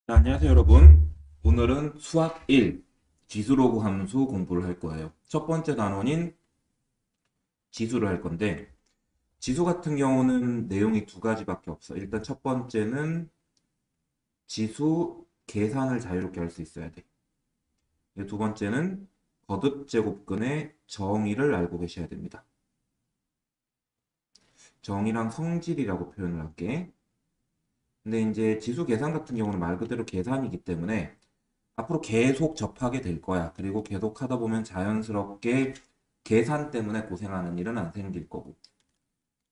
안녕하세요 여러분. 오늘은 수학 1 지수로그 함수 공부를 할 거예요. 첫 번째 단원인 지수를 할 건데, 지수 같은 경우는 내용이 두 가지밖에 없어. 일단 첫 번째는 지수 계산을 자유롭게 할 수 있어야 돼. 두 번째는 거듭제곱근의 정의를 알고 계셔야 됩니다. 정의랑 성질이라고 표현을 할게. 근데 이제 지수 계산 같은 경우는 말 그대로 계산이기 때문에 앞으로 계속 접하게 될 거야. 그리고 계속 하다 보면 자연스럽게 계산 때문에 고생하는 일은 안 생길 거고.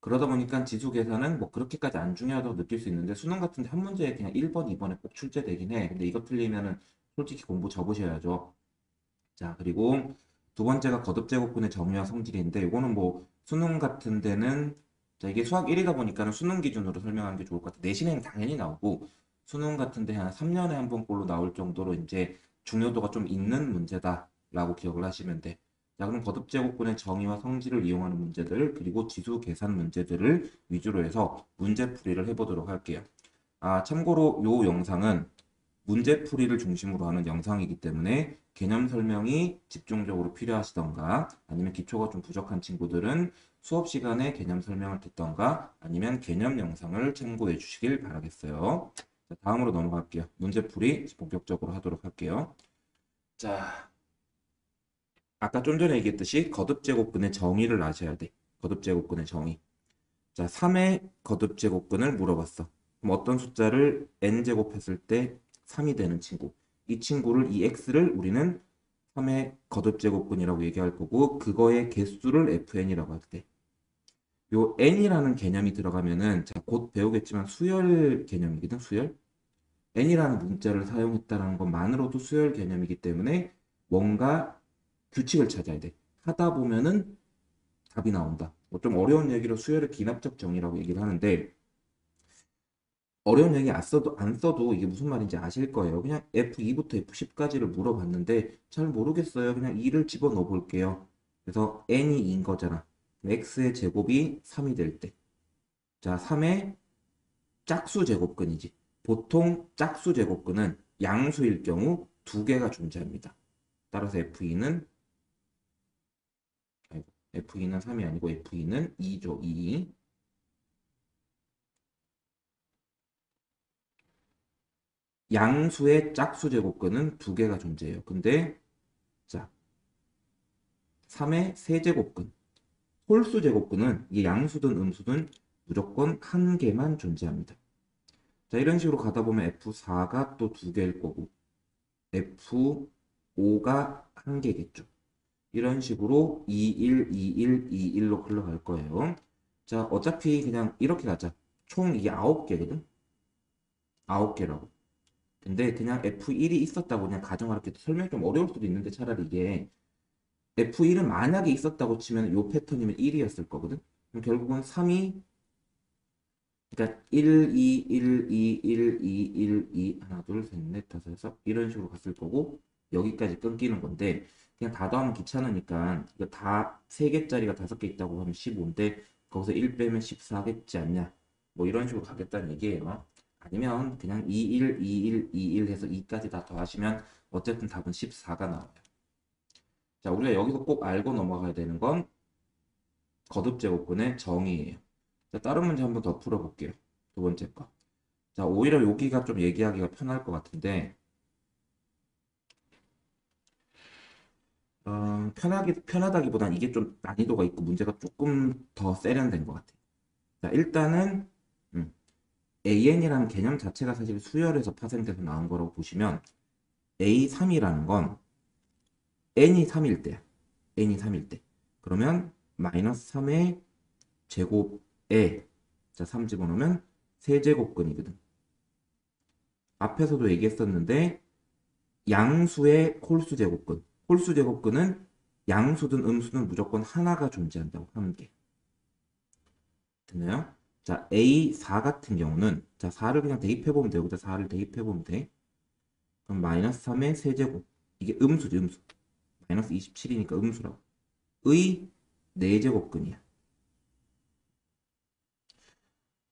그러다 보니까 지수 계산은 뭐 그렇게까지 안 중요하다고 느낄 수 있는데, 수능 같은데 한 문제에 그냥 1번, 2번에 꼭 출제되긴 해. 근데 이거 틀리면은 솔직히 공부 접으셔야죠. 자, 그리고 두 번째가 거듭제곱근의 정의와 성질인데, 이거는 뭐 수능 같은 데는, 자, 이게 수학 1이다 보니까는 수능 기준으로 설명하는 게 좋을 것 같아. 내신에는 당연히 나오고, 수능 같은 데 한 3년에 한 번꼴로 나올 정도로 이제 중요도가 좀 있는 문제다라고 기억을 하시면 돼. 자, 그럼 거듭제곱근의 정의와 성질을 이용하는 문제들, 그리고 지수 계산 문제들을 위주로 해서 문제풀이를 해보도록 할게요. 아, 참고로 이 영상은 문제풀이를 중심으로 하는 영상이기 때문에 개념 설명이 집중적으로 필요하시던가, 아니면 기초가 좀 부족한 친구들은 수업 시간에 개념 설명을 듣던가, 아니면 개념 영상을 참고해 주시길 바라겠어요. 자, 다음으로 넘어갈게요. 문제풀이 본격적으로 하도록 할게요. 자, 아까 좀 전에 얘기했듯이 거듭제곱근의 정의를 아셔야 돼. 거듭제곱근의 정의. 자, 3의 거듭제곱근을 물어봤어. 그럼 어떤 숫자를 n제곱했을 때 3이 되는 친구. 이 친구를, 이 x를 우리는 3의 거듭제곱근이라고 얘기할 거고, 그거의 개수를 fn이라고 할 때. 요 n이라는 개념이 들어가면은, 자, 곧 배우겠지만 수열 개념이거든, 수열. n이라는 문자를 사용했다는 것만으로도 수열 개념이기 때문에 뭔가 규칙을 찾아야 돼. 하다 보면은 답이 나온다. 뭐좀 어려운 얘기로 수열의 기납적 정의라고 얘기를 하는데, 어려운 얘기 안 써도 이게 무슨 말인지 아실 거예요. 그냥 F2부터 F10까지를 물어봤는데 잘 모르겠어요. 그냥 2를 집어넣어 볼게요. 그래서 n이 2인 거잖아. x의 제곱이 3이 될 때. 자, 3의 짝수 제곱근이지. 보통 짝수 제곱근은 양수일 경우 두 개가 존재합니다. 따라서 F2는 3이 아니고 F2는 2죠. 2. 양수의 짝수 제곱근은 두 개가 존재해요. 근데 자, 3의 세제곱근, 홀수 제곱근은 이게 양수든 음수든 무조건 한 개만 존재합니다. 자, 이런 식으로 가다 보면 F4가 또 두 개일 거고, F5가 한 개겠죠. 이런 식으로 21, 21, 21로 흘러갈 거예요. 자, 어차피 그냥 이렇게 가자. 총 이게 9개거든? 9개라고. 근데 그냥 F1이 있었다고 그냥 가정할게. 설명이 좀 어려울 수도 있는데, 차라리 이게 F1은 만약에 있었다고 치면 이 패턴이면 1이었을 거거든. 그럼 결국은 3이, 그러니까 1, 2, 1, 2, 1, 2, 1, 2, 하나, 둘, 셋, 넷, 다섯, 여섯 이런 식으로 갔을 거고, 여기까지 끊기는 건데, 그냥 다 더하면 귀찮으니까 이거 다 3개짜리가 5개 있다고 하면 15인데 거기서 1 빼면 14겠지 않냐. 뭐 이런 식으로 가겠다는 얘기예요. 아니면 그냥 21, 21, 21 해서 2까지 다 더하시면 어쨌든 답은 14가 나와요. 자, 우리가 여기서 꼭 알고 넘어가야 되는 건 거듭제곱근의 정의예요. 자, 다른 문제 한번 더 풀어볼게요. 두 번째 거. 자, 오히려 여기가 좀 얘기하기가 편할 것 같은데, 편하다기보단 이게 좀 난이도가 있고 문제가 조금 더 세련된 것 같아요. 자, 일단은, AN이라는 개념 자체가 사실 수열에서 파생돼서 나온 거라고 보시면, A3이라는 건 N이 3일 때야. N이 3일 때. 그러면 마이너스 3의 제곱에, 자, 3 집어넣으면 세제곱근이거든. 앞에서도 얘기했었는데 양수의 홀수 제곱근. 홀수 제곱근은 양수든 음수든 무조건 하나가 존재한다고. 한 개. 됐나요? 자, A4 같은 경우는, 자, 4를 그냥 대입해보면 되고, 자, 4를 대입해보면 돼. 그럼 마이너스 3의 세제곱. 이게 음수지, 음수. 마이너스 27이니까 음수라고. 의 4제곱근이야.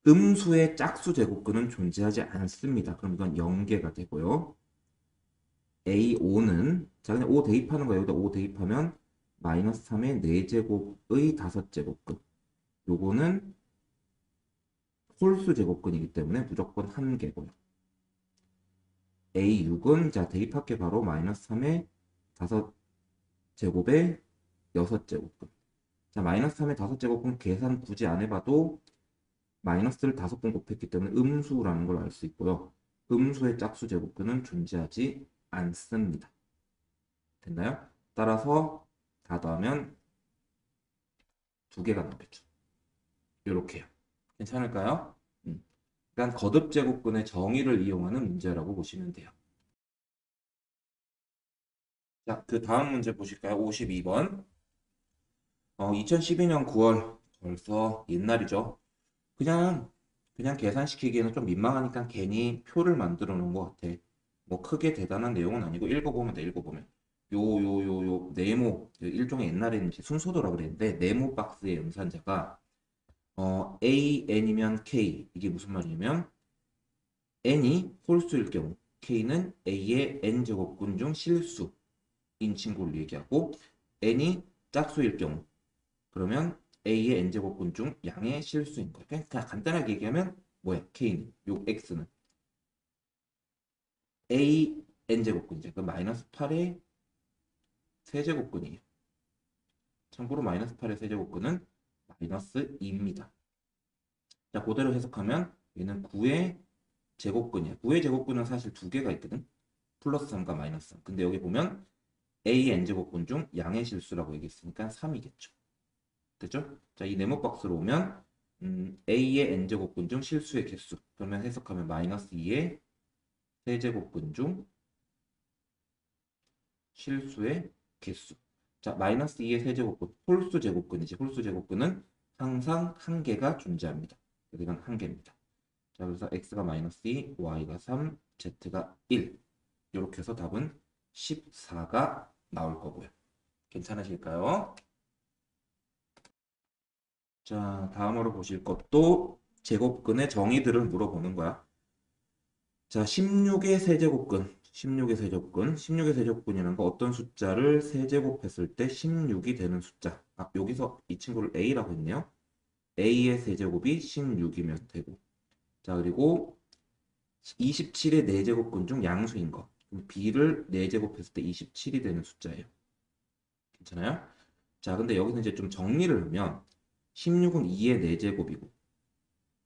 음수의 짝수 제곱근은 존재하지 않습니다. 그럼 이건 0개가 되고요. A5는 자 그냥 5 대입하는 거예요. 여기다 5 대입하면 마이너스 3의 4제곱의 5제곱근. 요거는 홀수 제곱근이기 때문에 무조건 1개고요. A6은 자 대입할게 바로 마이너스 3의 5제곱의 6제곱근. 자 마이너스 3의 5제곱근 계산 굳이 안 해봐도 마이너스를 5번 곱했기 때문에 음수라는 걸 알 수 있고요. 음수의 짝수 제곱근은 존재하지 않습니다. 됐나요? 따라서 다 더하면 2개가 나오겠죠. 이렇게요. 괜찮을까요? 그러니까 거듭 제곱근의 정의를 이용하는 문제라고 보시면 돼요. 자, 그 다음 문제 보실까요? 52번. 2012년 9월 벌써 옛날이죠. 그냥 계산시키기에는 좀 민망하니까 괜히 표를 만들어 놓은 것 같아. 뭐 크게 대단한 내용은 아니고 읽어보면 돼, 읽어보면. 요 네모, 일종의 옛날에는 이제 순서도라 그랬는데 네모 박스의 연산자가 AN이면 K 이게 무슨 말이냐면 n이 홀수일 경우 K는 A의 n제곱근 중 실수인 친구를 얘기하고 n이 짝수일 경우 그러면 A의 n제곱근 중 양의 실수인 거예요. 그냥 간단하게 얘기하면 뭐야? K는 요 X는 A n제곱근이죠. 그 마이너스 8의 세제곱근이에요. 참고로 마이너스 8의 세제곱근은 마이너스 2입니다. 자, 그대로 해석하면 얘는 9의 제곱근이야. 9의 제곱근은 사실 2개가 있거든. 플러스 3과 마이너스 3. 근데 여기 보면 A의 n제곱근 중 양의 실수라고 얘기했으니까 3이겠죠. 됐죠? 자, 이 네모 박스로 오면 A의 n제곱근 중 실수의 개수. 그러면 해석하면 마이너스 2의 세제곱근 중 실수의 개수. 자, 마이너스 2의 세제곱근, 홀수 제곱근이지. 홀수 제곱근은 항상 한 개가 존재합니다. 그래서 이건 한 개입니다. 자, 그래서 x가 마이너스 2, y가 3, z가 1. 이렇게 해서 답은 14가 나올 거고요. 괜찮으실까요? 자, 다음으로 보실 것도 제곱근의 정의들을 물어보는 거야. 자, 16의 세제곱근, 16의 세제곱근, 16의 세제곱근이라는 거 어떤 숫자를 세제곱했을 때 16이 되는 숫자. 아, 여기서 이 친구를 A라고 했네요. A의 세제곱이 16이면 되고. 자, 그리고 27의 4제곱근 중 양수인 거. B를 4제곱했을 때 27이 되는 숫자예요. 괜찮아요? 자, 근데 여기서 이제 좀 정리를 하면 16은 2의 4제곱이고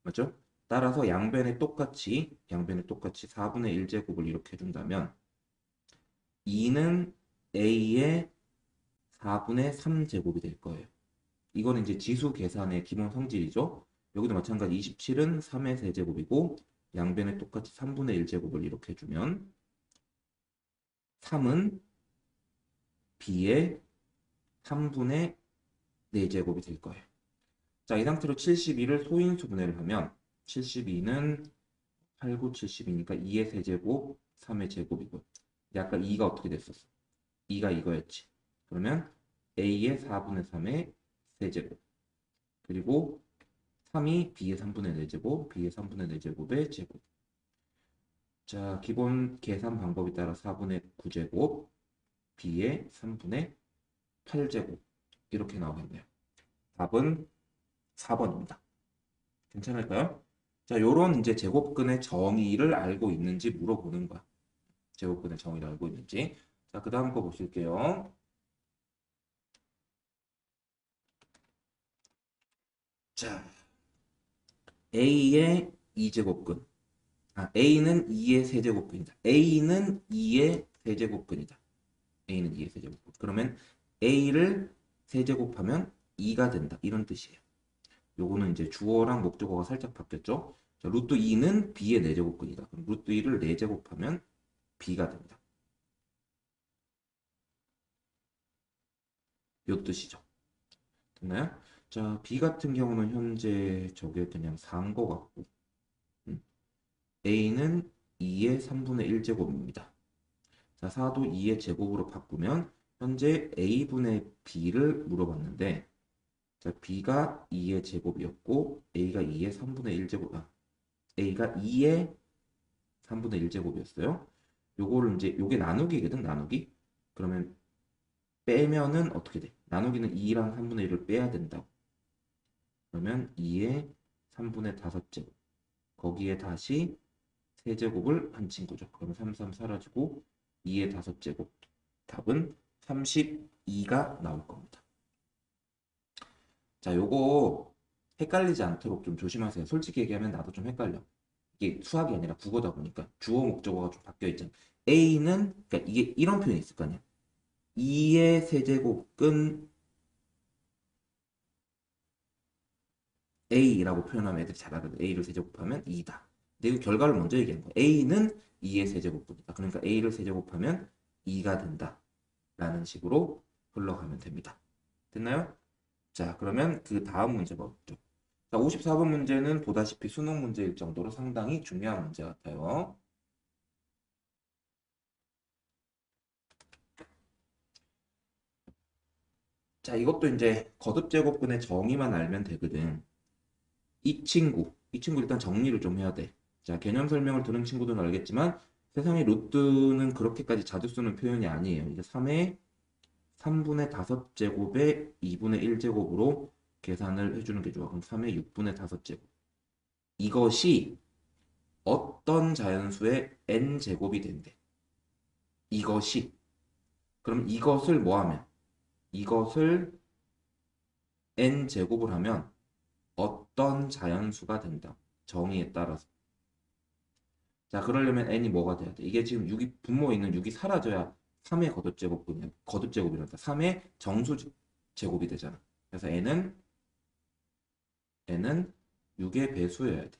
맞죠? 따라서 양변에 똑같이 4분의 1제곱을 이렇게 해준다면 2는 A의 4분의 3제곱이 될 거예요. 이거는 이제 지수 계산의 기본 성질이죠. 여기도 마찬가지 27은 3의 세제곱이고 양변에 똑같이 3분의 1제곱을 이렇게 해주면 3은 B의 3분의 4제곱이 될 거예요. 자, 이 상태로 72를 소인수 분해를 하면 72는 8, 9, 72니까 2의 세제곱, 3의 제곱이고 아까 2가 어떻게 됐었어? 2가 이거였지. 그러면 A의 4분의 3의 세제곱 그리고 3이 B의 3분의 4제곱, B의 3분의 4제곱의 제곱. 자, 기본 계산 방법에 따라 4분의 9제곱, B의 3분의 8제곱 이렇게 나오겠네요. 답은 4번입니다. 괜찮을까요? 자, 요런 이제 제곱근의 정의를 알고 있는지 물어보는 거야. 제곱근의 정의를 알고 있는지. 자, 그 다음 거 보실게요. 자, A의 2제곱근. 아, A는 2의 세제곱근이다. A는 2의 세제곱근이다. A는 2의 세제곱근. 그러면 A를 세제곱하면 2가 된다. 이런 뜻이에요. 요거는 이제 주어랑 목적어가 살짝 바뀌었죠. 자, 루트 2는 B의 4제곱근이다. 그럼 루트 2를 4제곱하면 B가 된다. 요 뜻이죠. 됐나요? 자, B 같은 경우는 현재 저게 그냥 4인 것 같고 A는 2의 3분의 1제곱입니다. 자, 4도 2의 제곱으로 바꾸면 현재 A분의 B를 물어봤는데 자, b가 2의 제곱이었고 a가 2의 3분의 1 제곱, a가 2의 3분의 1 제곱이었어요. 요거를 이제 요게 나누기거든, 나누기. 그러면 빼면은 어떻게 돼? 나누기는 2랑 3분의 1을 빼야 된다고. 그러면 2의 3분의 5제곱. 거기에 다시 세제곱을 한 친구죠. 그러면 3, 3 사라지고 2의 5제곱. 답은 32가 나올 겁니다. 자, 요거 헷갈리지 않도록 좀 조심하세요. 솔직히 얘기하면 나도 좀 헷갈려. 이게 수학이 아니라 국어다 보니까 주어 목적어가 좀 바뀌어 있잖아. A는, 그러니까 이게 이런 표현이 있을 거 아니야. 2의 세제곱은 A라고 표현하면 애들이 잘 알아요. A를 세제곱하면 2다. 근데 이거 결과를 먼저 얘기하는 거야. A는 2의 세제곱분이다. 그러니까 A를 세제곱하면 2가 된다. 라는 식으로 흘러가면 됩니다. 됐나요? 자, 그러면 그 다음 문제 보죠. 자, 54번 문제는 보다시피 수능 문제일 정도로 상당히 중요한 문제 같아요. 자, 이것도 이제 거듭제곱근의 정의만 알면 되거든. 이 친구 일단 정리를 좀 해야 돼. 자, 개념 설명을 들은 친구들은 알겠지만 세상에 루트는 그렇게까지 자주 쓰는 표현이 아니에요. 이게 3의 3분의 5제곱에 2분의 1제곱으로 계산을 해주는 게 좋아. 그럼 3의 6분의 5제곱. 이것이 어떤 자연수의 n제곱이 된대. 이것이. 그럼 이것을 뭐 하면? 이것을 n제곱을 하면 어떤 자연수가 된다. 정의에 따라서. 자, 그러려면 n이 뭐가 돼야 돼? 이게 지금 6이 분모에 있는 6이 사라져야 3의 거듭제곱분이야. 거듭제곱이란다. 3의 정수 제곱이 되잖아. 그래서 n은 6의 배수여야 돼.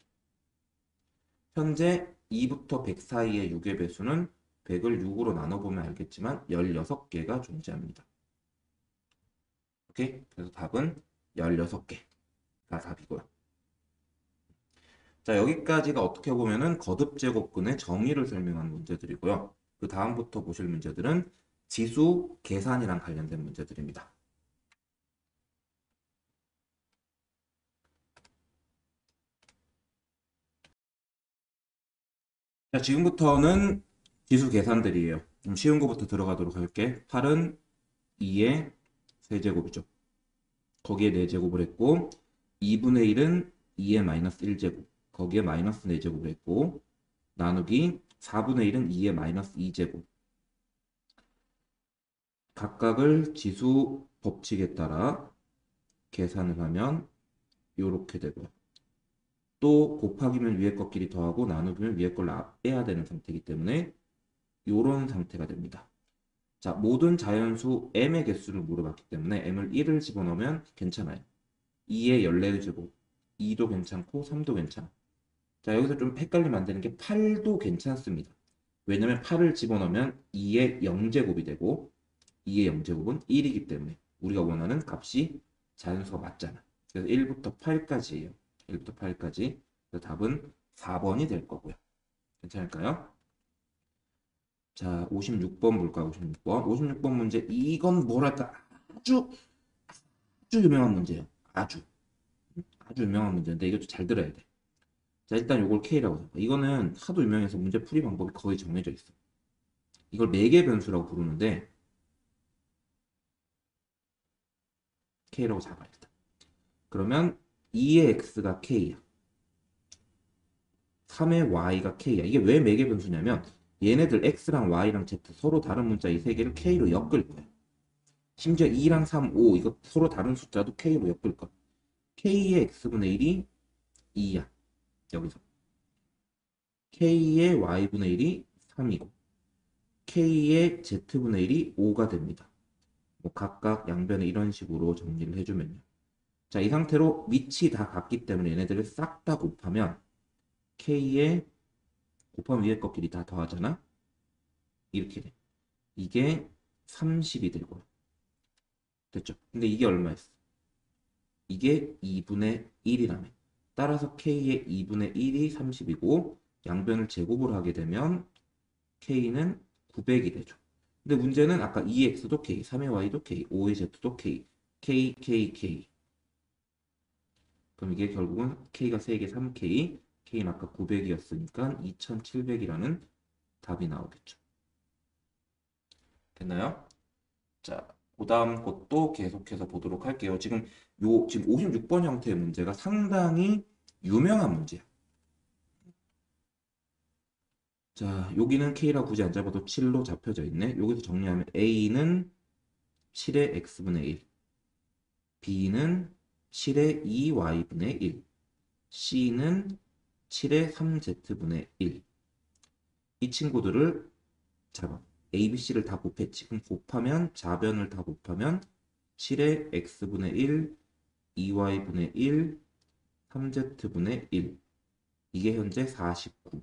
현재 2부터 100 사이의 6의 배수는 100을 6으로 나눠보면 알겠지만 16개가 존재합니다. 오케이? 그래서 답은 16개가 답이고요. 자, 여기까지가 어떻게 보면은 거듭제곱근의 정의를 설명한 문제들이고요. 그 다음부터 보실 문제들은 지수 계산이랑 관련된 문제들입니다. 자, 지금부터는 지수 계산들이에요. 좀 쉬운 거부터 들어가도록 할게. 8은 2의 세제곱이죠. 거기에 4제곱을 했고 2분의 1은 2의 마이너스 1제곱. 거기에 마이너스 4제곱을 했고 나누기 4분의 1은 2의 마이너스 2제곱. 각각을 지수 법칙에 따라 계산을 하면 이렇게 되고요. 또 곱하기면 위에 것끼리 더하고 나누기면 위에 걸 빼야 되는 상태이기 때문에 이런 상태가 됩니다. 자, 모든 자연수 m의 개수를 물어봤기 때문에 m을 1을 집어넣으면 괜찮아요. 2의 14제곱, 2도 괜찮고 3도 괜찮아. 자, 여기서 좀 헷갈리면 안 되는 게 8도 괜찮습니다. 왜냐면 8을 집어넣으면 2의 0제곱이 되고 2의 0제곱은 1이기 때문에 우리가 원하는 값이 자연수가 맞잖아. 그래서 1부터 8까지예요. 1부터 8까지. 그래서 답은 4번이 될 거고요. 괜찮을까요? 자, 56번 볼까요? 56번. 56번 문제. 이건 뭐랄까 아주 아주 유명한 문제예요. 아주 유명한 문제인데 이것도 잘 들어야 돼. 자, 일단 요걸 K라고 잡아. 이거는 하도 유명해서 문제 풀이 방법이 거의 정해져 있어. 이걸 매개 변수라고 부르는데 K라고 잡아 일단. 그러면 2의 X가 K야. 3의 Y가 K야. 이게 왜 매개 변수냐면 얘네들 X랑 Y랑 Z 서로 다른 문자 이 세 개를 K로 엮을 거야. 심지어 2랑 3, 5 이거 서로 다른 숫자도 K로 엮을 거야. K의 X분의 1이 2야. 여기서. K의 Y분의 1이 3이고 K의 Z분의 1이 5가 됩니다. 뭐 각각 양변에 이런 식으로 정리를 해주면요. 자, 이 상태로 밑이 다 같기 때문에 얘네들을 싹 다 곱하면 K의 곱하면 위에 것끼리 다 더하잖아. 이렇게 돼. 이게 30이 되고요. 됐죠? 근데 이게 얼마였어? 이게 2분의 1이라며. 따라서 K의 2분의 1이 30이고 양변을 제곱을 하게 되면 K는 900이 되죠. 근데 문제는 아까 2x도 K, 3의 y도 K, 5의 z도 K, K, K, K. 그럼 이게 결국은 K가 3개 3K, K는 아까 900이었으니까 2700이라는 답이 나오겠죠. 됐나요? 자, 그 다음 것도 계속해서 보도록 할게요. 지금 56번 형태의 문제가 상당히 유명한 문제야. 자, 여기는 K라 굳이 안 잡아도 7로 잡혀져 있네. 여기서 정리하면 A는 7의 X분의 1, B는 7의 2Y분의 1, C는 7의 3Z분의 1. 이 친구들을 잡아. A, B, C를 다 곱해. 지금 곱하면 좌변을 다 곱하면 7의 X분의 1, 2Y분의 1, 3Z분의 1. 이게 현재 49.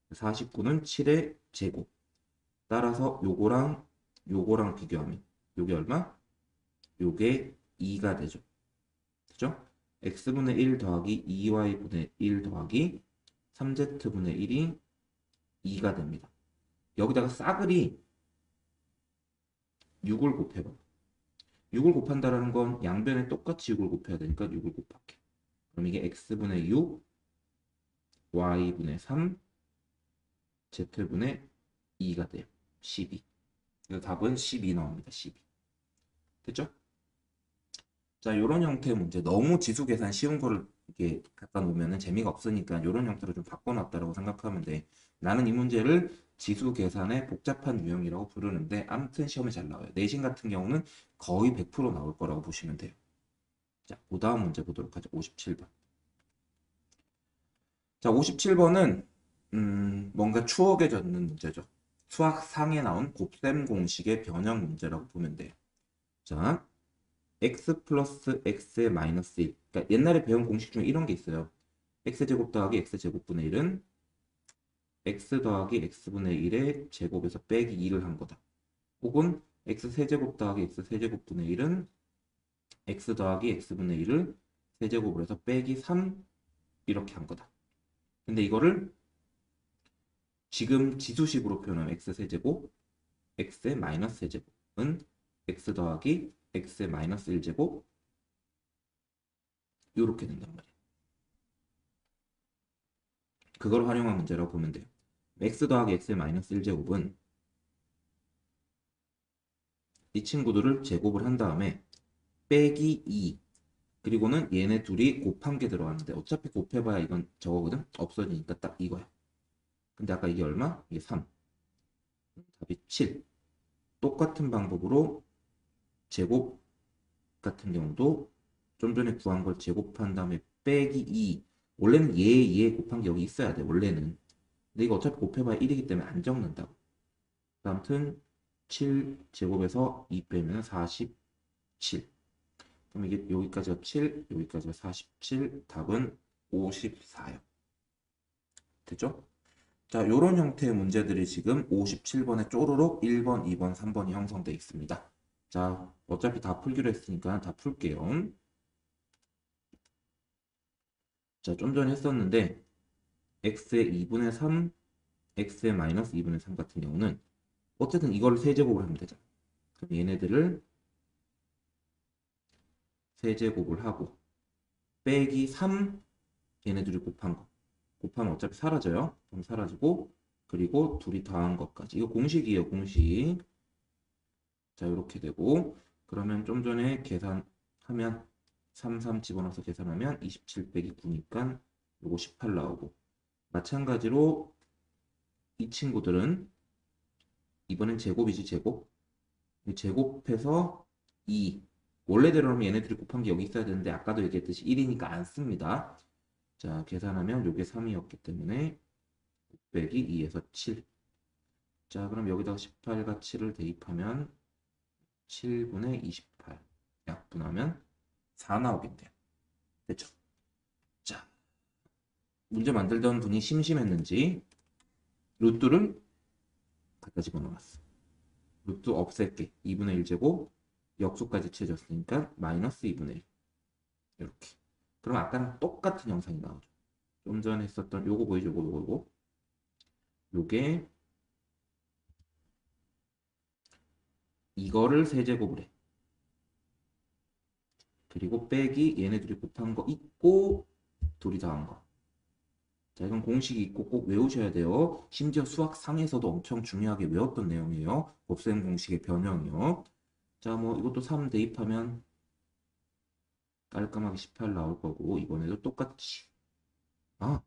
49는 7의 제곱. 따라서 요거랑 비교하면 요게 얼마? 요게 2가 되죠. 그죠? x분의 1 더하기 2y분의 1 더하기 3z분의 1이 2가 됩니다. 여기다가 싸그리 6을 곱해봐. 6을 곱한다라는 건 양변에 똑같이 6을 곱해야 되니까 6을 곱할게. 그럼 이게 x분의 6, y분의 3, z분의 2가 돼요. 12. 그래서 답은 12 나옵니다. 12. 됐죠? 자, 이런 형태의 문제. 너무 지수 계산 쉬운 거를 이렇게 갖다 놓으면 재미가 없으니까 이런 형태로 좀 바꿔놨다라고 생각하면 돼. 나는 이 문제를 지수 계산의 복잡한 유형이라고 부르는데 아무튼 시험에 잘 나와요. 내신 같은 경우는 거의 100% 나올 거라고 보시면 돼요. 자, 그 다음 문제 보도록 하죠. 57번. 자, 57번은 뭔가 추억에 젖는 문제죠. 수학상에 나온 곱셈 공식의 변형 문제라고 보면 돼요. 자, x 플러스 x의 마이너스 1. 그러니까 옛날에 배운 공식 중에 이런 게 있어요. x제곱 더하기 x제곱분의 1은 x 더하기 x분의 1의 제곱에서 빼기 2를 한 거다. 혹은 x세제곱 더하기 x세제곱분의 1은 x 더하기 x분의 1을 세제곱을 해서 빼기 3 이렇게 한 거다. 근데 이거를 지금 지수식으로 표현하면 x세제곱, x의 마이너스 세제곱은 x 더하기 x의 마이너스 1제곱 이렇게 된단 말이에요. 그걸 활용한 문제라고 보면 돼요. x 더하기 x의 마이너스 1제곱은 이 친구들을 제곱을 한 다음에 빼기 2 그리고는 얘네 둘이 곱한 게 들어가는데 어차피 곱해봐야 이건 저거거든? 없어지니까 딱 이거야. 근데 아까 이게 얼마? 이게 3. 답이 7. 똑같은 방법으로 제곱 같은 경우도 좀 전에 구한 걸 제곱한 다음에 빼기 2. 원래는 얘 곱한 게 여기 있어야 돼. 원래는. 근데 이거 어차피 곱해봐야 1이기 때문에 안 적는다고. 아무튼 7 제곱에서 2 빼면 47. 그럼 이게 여기까지가 7, 여기까지가 47. 답은 54요. 됐죠? 자, 요런 형태의 문제들이 지금 57번에 쪼르륵 1번, 2번, 3번이 형성되어 있습니다. 자, 어차피 다 풀기로 했으니까 다 풀게요. 자, 좀 전에 했었는데 x의 2분의 3, x의 마이너스 2분의 3 같은 경우는 어쨌든 이걸 세제곱을 하면 되잖아. 그럼 얘네들을 세제곱을 하고 빼기 3 얘네들이 곱한 거. 곱하면 어차피 사라져요. 그럼 사라지고 그리고 둘이 더한 것까지. 이거 공식이에요. 공식. 자, 이렇게 되고 그러면 좀 전에 계산하면 3 집어넣어서 계산하면 27 빼기 9니까 요거 18 나오고 마찬가지로 이 친구들은 이번엔 제곱이지 제곱. 제곱해서 2. 원래대로라면 얘네들이 곱한 게 여기 있어야 되는데 아까도 얘기했듯이 1이니까 안 씁니다. 자, 계산하면 요게 3이었기 때문에 9 빼기 2에서 7. 자, 그럼 여기다가 18과 7을 대입하면 7분의 28. 약분하면 4 나오겠네요. 됐죠? 자, 문제 만들던 분이 심심했는지 루트를 갖다 집어넣었어. 루트 없앨게. 2분의 1제곱 역수까지 채졌으니까 마이너스 2분의 1. 이렇게. 그럼 아까랑 똑같은 형상이 나오죠. 좀 전에 했었던 요거 보이죠? 요거. 요게 이거를 세제곱을 해. 그리고 빼기 얘네들이 곱한 거 있고 둘이 더한 거. 자, 이건 공식이 있고 꼭 외우셔야 돼요. 심지어 수학 상에서도 엄청 중요하게 외웠던 내용이에요. 곱셈 공식의 변형이요. 자, 뭐 이것도 3 대입하면 깔끔하게 18 나올 거고 이번에도 똑같이. 아,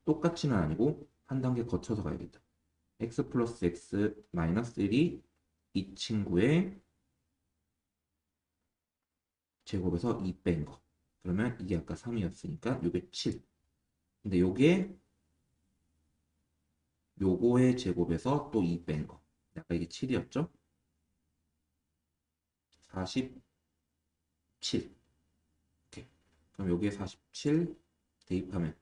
똑같이는 아니고 한 단계 거쳐서 가야겠다. x 플러스 x 마이너스 1이 이 친구의 제곱에서 2 뺀 거. 그러면 이게 아까 3이었으니까 이게 7. 근데 요거의 제곱에서 또 2 뺀 거. 아까 이게 7이었죠? 47. 오케이. 그럼 여기에 47 대입하면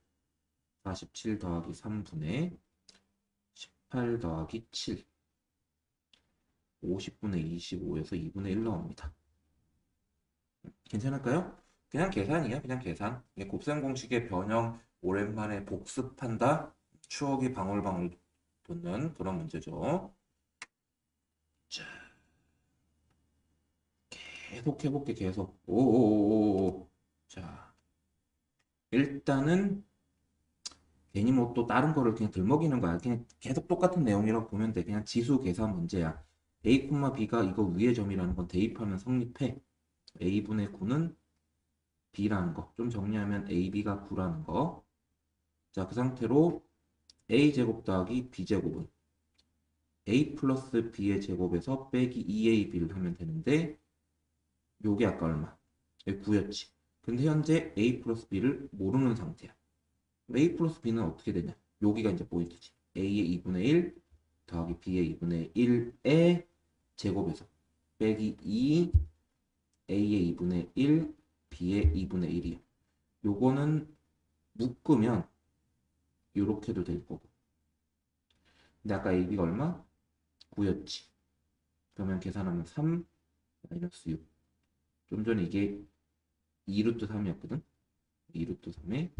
47 더하기 3분의 18 더하기 7. 50분의 25에서 2분의 1 나옵니다. 괜찮을까요? 그냥 계산이에요. 그냥 계산. 이게 곱셈 공식의 변형 오랜만에 복습한다. 추억이 방울방울 돋는 그런 문제죠. 자, 계속 해볼게 계속. 오오오오. 자, 일단은 괜히 뭐 또 다른 거를 그냥 들먹이는 거야. 그냥 계속 똑같은 내용이라고 보면 돼. 그냥 지수 계산 문제야. a, b가 이거 위의 점이라는 건 대입하면 성립해. a분의 9는 b라는 거. 좀 정리하면 ab가 9라는 거. 자, 그 상태로 a제곱 더하기 b제곱은 a 플러스 b의 제곱에서 빼기 2ab를 하면 되는데 요게 아까 얼마? 여기 9였지. 근데 현재 a 플러스 b를 모르는 상태야. a 플러스 b는 어떻게 되냐? 여기가 이제 포인트지. a의 2분의 1 더하기 b의 2분의 1의 제곱에서 빼기 2 a의 2분의 1 b의 2분의 1이요. 요거는 묶으면 요렇게도 될 거고. 근데 아까 ab가 얼마? 9였지. 그러면 계산하면 3 마이너스 6. 좀 전에 이게 2루트 3이었거든. 2루트 3의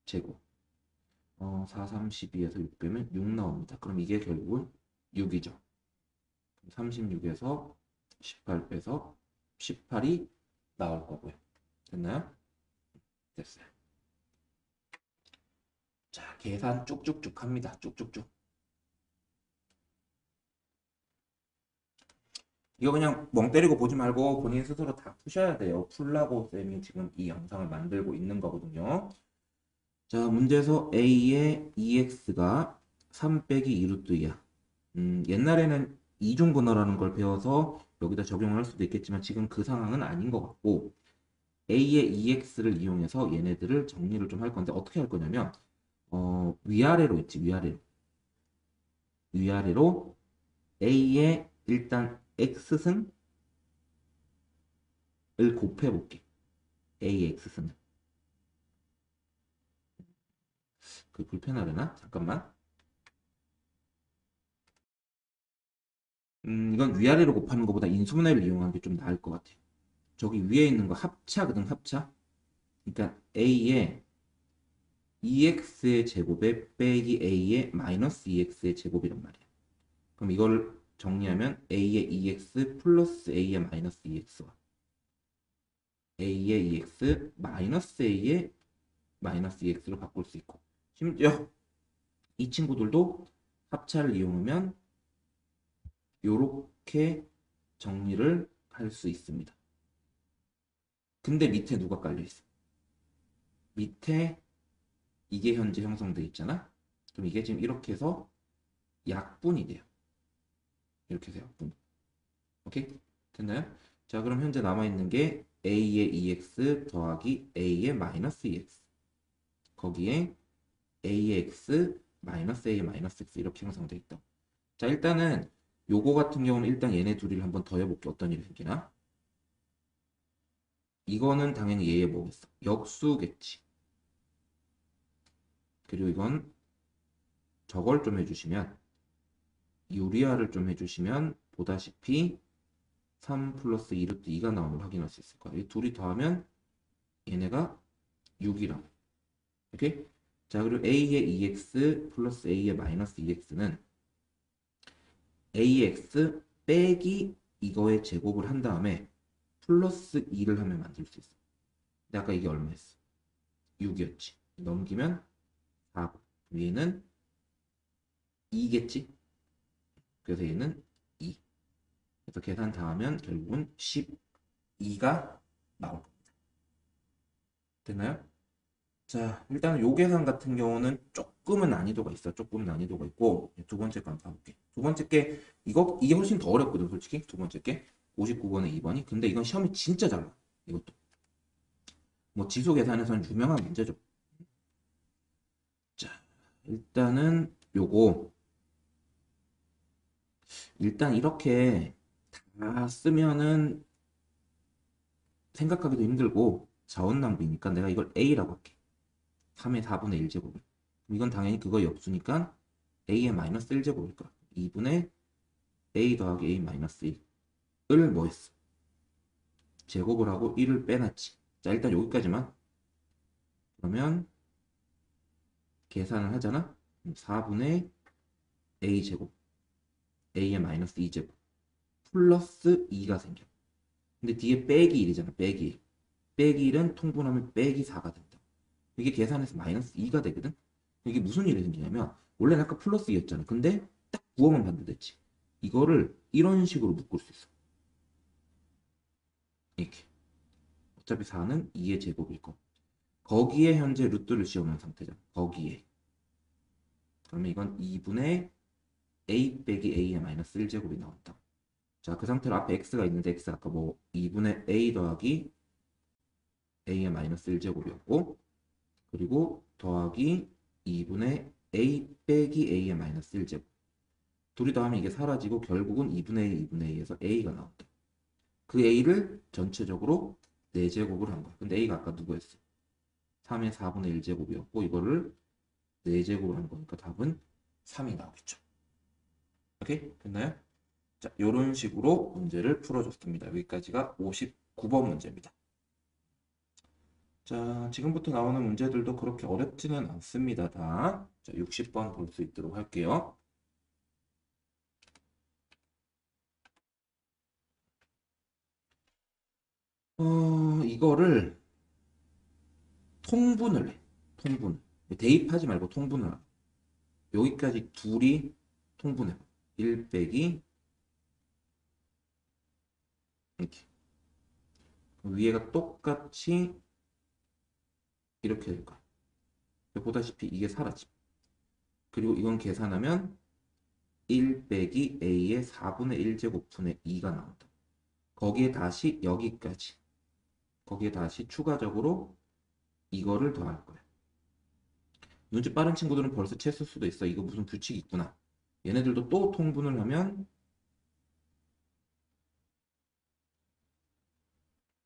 제곱. 4, 32에서 6 빼면 6 나옵니다. 그럼 이게 결국은 6이죠. 36에서 18 빼서 18이 나올 거고요. 됐나요? 됐어요. 자, 계산 쭉쭉쭉 합니다. 쭉쭉쭉. 이거 그냥 멍 때리고 보지 말고 본인 스스로 다 푸셔야 돼요. 풀라고 쌤이 지금 이 영상을 만들고 있는 거거든요. 자, 문제에서 a의 2x가 3 빼기 2루트 2야. 옛날에는 이중분어라는 걸 배워서 여기다 적용을 할 수도 있겠지만 지금 그 상황은 아닌 것 같고 a의 2x를 이용해서 얘네들을 정리를 좀 할 건데 어떻게 할 거냐면 위아래로 있지 위아래로 a의 일단 x승을 곱해 볼게. a의 x승. 그 불편하려나? 잠깐만. 이건 위아래로 곱하는 것보다 인수분해를 이용하는 게 좀 나을 것 같아. 저기 위에 있는 거 합차거든, 합차. 그러니까 a의 2x의 제곱에 빼기 a의 마이너스 2x의 제곱이란 말이야. 그럼 이걸 정리하면 a의 2x 플러스 a의 마이너스 2x와 a의 2x 마이너스 a의 마이너스 2x로 바꿀 수 있고 심지어 이 친구들도 합차를 이용하면 이렇게 정리를 할 수 있습니다. 근데 밑에 누가 깔려 있어? 밑에 이게 현재 형성돼 있잖아. 그럼 이게 지금 이렇게 해서 약분이 돼요. 이렇게 해서 약분. 오케이? 됐나요? 자, 그럼 현재 남아있는 게 a의 2x 더하기 a의 마이너스 2x. 거기에 a의 x 마이너스 a의 마이너스 x 이렇게 형성돼 있다. 자, 일단은 요거 같은 경우는 일단 얘네 둘이를 한번 더 해볼게. 어떤 일이 생기나? 이거는 당연히 얘의 뭐겠어? 역수겠지. 그리고 이건 저걸 좀 해주시면 유리화를 좀 해주시면 보다시피 3 플러스 2루트 2가 나오는 걸 확인할 수 있을 거야. 이 둘이 더하면 얘네가 6이라고. 오케이? 자, 그리고 a의 2x 플러스 a의 마이너스 2x는 ax 빼기 이거의 제곱을 한 다음에 플러스 2를 하면 만들 수 있어. 근데 아까 이게 얼마였어? 6이었지. 넘기면 4번. 얘는 2겠지? 그래서 얘는 2. 그래서 계산 다 하면 결국은 12가 나올 겁니다. 됐나요? 자, 일단 요 계산 같은 경우는 조금은 난이도가 있어. 조금 난이도가 있고, 두 번째 거 한번 봐볼게. 두 번째 게, 이게 훨씬 더 어렵거든, 솔직히. 두 번째 게. 59번에 2번이. 근데 이건 시험이 진짜 잘 나. 이것도. 뭐, 지수 계산에서는 유명한 문제죠. 자, 일단은 요거. 일단 이렇게 다 쓰면은 생각하기도 힘들고, 자원 낭비니까 내가 이걸 A라고 할게. 3의 4분의 1제곱을. 이건 당연히 그거 역수니까 A의 마이너스 1제곱일 거야. 2분의 A 더하기 A 마이너스 1을 뭐 했어? 제곱을 하고 1을 빼놨지. 자, 일단 여기까지만. 그러면 계산을 하잖아. 4분의 A제곱, A의 마이너스 2제곱, 플러스 2가 생겨. 근데 뒤에 빼기 1이잖아. 빼기 1. 빼기 1은 통분하면 빼기 4가 된다. 이게 계산해서 마이너스 2가 되거든. 이게 무슨 일이 생기냐면 원래는 아까 플러스 2였잖아. 근데 딱 부호만 반대됐지. 이거를 이런 식으로 묶을 수 있어. 이렇게. 어차피 4는 2의 제곱일 거. 거기에 현재 루트를 씌워놓은 상태잖아. 거기에. 그러면 이건 2분의 a 빼기 a의 마이너스 1제곱이 나온다. 자, 그 상태로 앞에 x가 있는데 x 아까 뭐 2분의 a 더하기 a의 마이너스 1제곱이었고 그리고 더하기 2분의 a 빼기 a의 마이너스 1제곱. 둘이 더하면 이게 사라지고 결국은 2분의 a, 2분의 a에서 a가 나온다. 그 a를 전체적으로 4제곱을 한 거야. 근데 a가 아까 누구였어? 3의 4분의 1제곱이었고 이거를 4제곱을 한 거니까 답은 3이 나오겠죠. 오케이? 됐나요? 자, 이런 식으로 문제를 풀어줬습니다. 여기까지가 59번 문제입니다. 자, 지금부터 나오는 문제들도 그렇게 어렵지는 않습니다. 다. 자, 60번 볼 수 있도록 할게요. 이거를 통분을 해. 통분. 대입하지 말고 통분을 하고. 여기까지 둘이 통분해. 1 빼기 이렇게. 위에가 똑같이 이렇게 될 거야. 보다시피 이게 사라짐. 그리고 이건 계산하면 1 빼기 a의 4분의 1제곱분의 2가 나온다. 거기에 다시 여기까지. 거기에 다시 추가적으로 이거를 더할 거야. 눈치 빠른 친구들은 벌써 채쓸 수도 있어. 이거 무슨 규칙이 있구나. 얘네들도 또 통분을 하면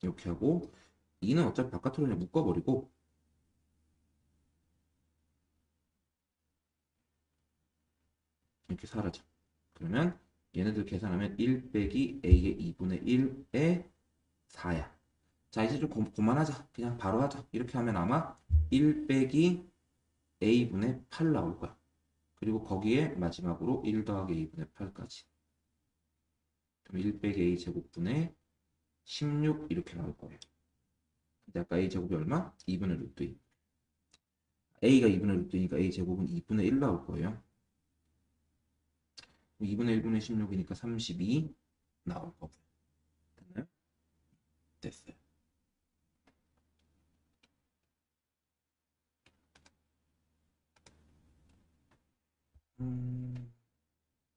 이렇게 하고 2는 어차피 바깥으로 그냥 묶어버리고 이렇게 사라져. 그러면 얘네들 계산하면 1 빼기 a의 2분의 1에 4야. 자, 이제 좀 그만하자. 그냥 바로 하자. 이렇게 하면 아마 1 빼기 a분의 8 나올 거야. 그리고 거기에 마지막으로 1 더하기 a분의 8까지. 그럼 1 빼기 a 제곱분의 16 이렇게 나올 거예요. 근데 아까 a 제곱이 얼마? 2분의 루트 2. a가 2분의 루트 2니까 a 제곱은 2분의 1 나올 거예요. 2분의 1분의 16이니까 32 나올 거고요. 됐나요? 됐어요.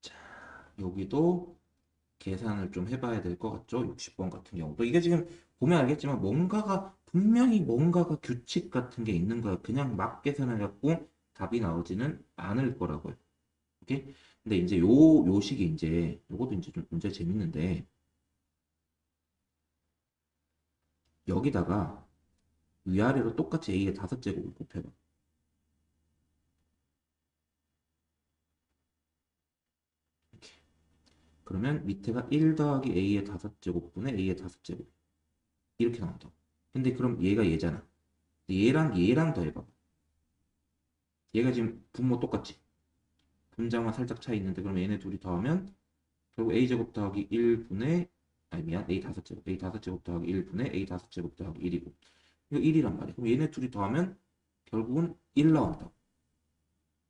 자, 여기도 계산을 좀 해봐야 될 것 같죠? 60번 같은 경우도. 이게 지금 보면 알겠지만 분명히 뭔가가 규칙 같은 게 있는 거야. 그냥 막 계산해갖고 답이 나오지는 않을 거라고요. 오케이? 근데 이제 요 식이 이제, 요것도 이제 좀 문제 재밌는데, 여기다가 위아래로 똑같이 a의 5제곱을 곱해봐. 이렇게. 그러면 밑에가 1 더하기 a의 5제곱분의 a의 5제곱. 이렇게 나온다. 근데 그럼 얘가 얘잖아. 얘랑 더해봐. 얘가 지금 분모 똑같지? 분자만 살짝 차이 있는데 그럼 얘네 둘이 더하면 결국 a제곱 더하기 1분의 아니 미안 a 5제곱 더하기 1분의 a 5제곱 더하기 1이고 이거 1이란 말이야. 그럼 얘네 둘이 더하면 결국은 1 나온다고.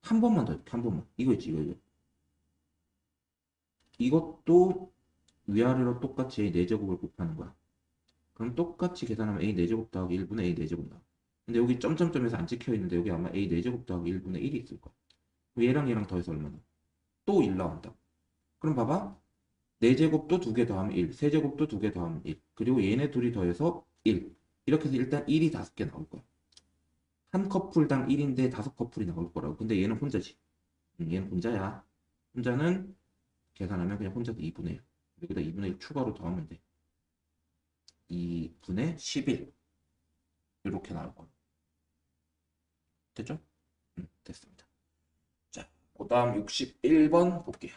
한 번만 더 해볼게. 한 번만. 이거 있지, 이거. 이것도 위아래로 똑같이 A 4제곱을 곱하는 거야. 그럼 똑같이 계산하면 A 4제곱 더하기 1분의 A 4제곱 나와. 근데 여기 점점점에서 안 찍혀 있는데 여기 아마 A 4제곱 더하기 1분의 1이 있을 거야. 얘랑 얘랑 더해서 얼마나? 또 1 나온다. 그럼 봐봐. 4제곱도 2개 더하면 1, 세제곱도 2개 더하면 1, 그리고 얘네 둘이 더해서 1. 이렇게 해서 일단 1이 5개 나올 거야. 한 커플당 1인데 5커플이 나올 거라고. 근데 얘는 혼자지. 얘는 혼자야. 혼자는 계산하면 그냥 혼자서 2분의 1. 여기다 2분의 1 추가로 더하면 돼. 2분의 11. 이렇게 나올 거야. 됐죠? 됐습니다. 자, 그 다음 61번 볼게요.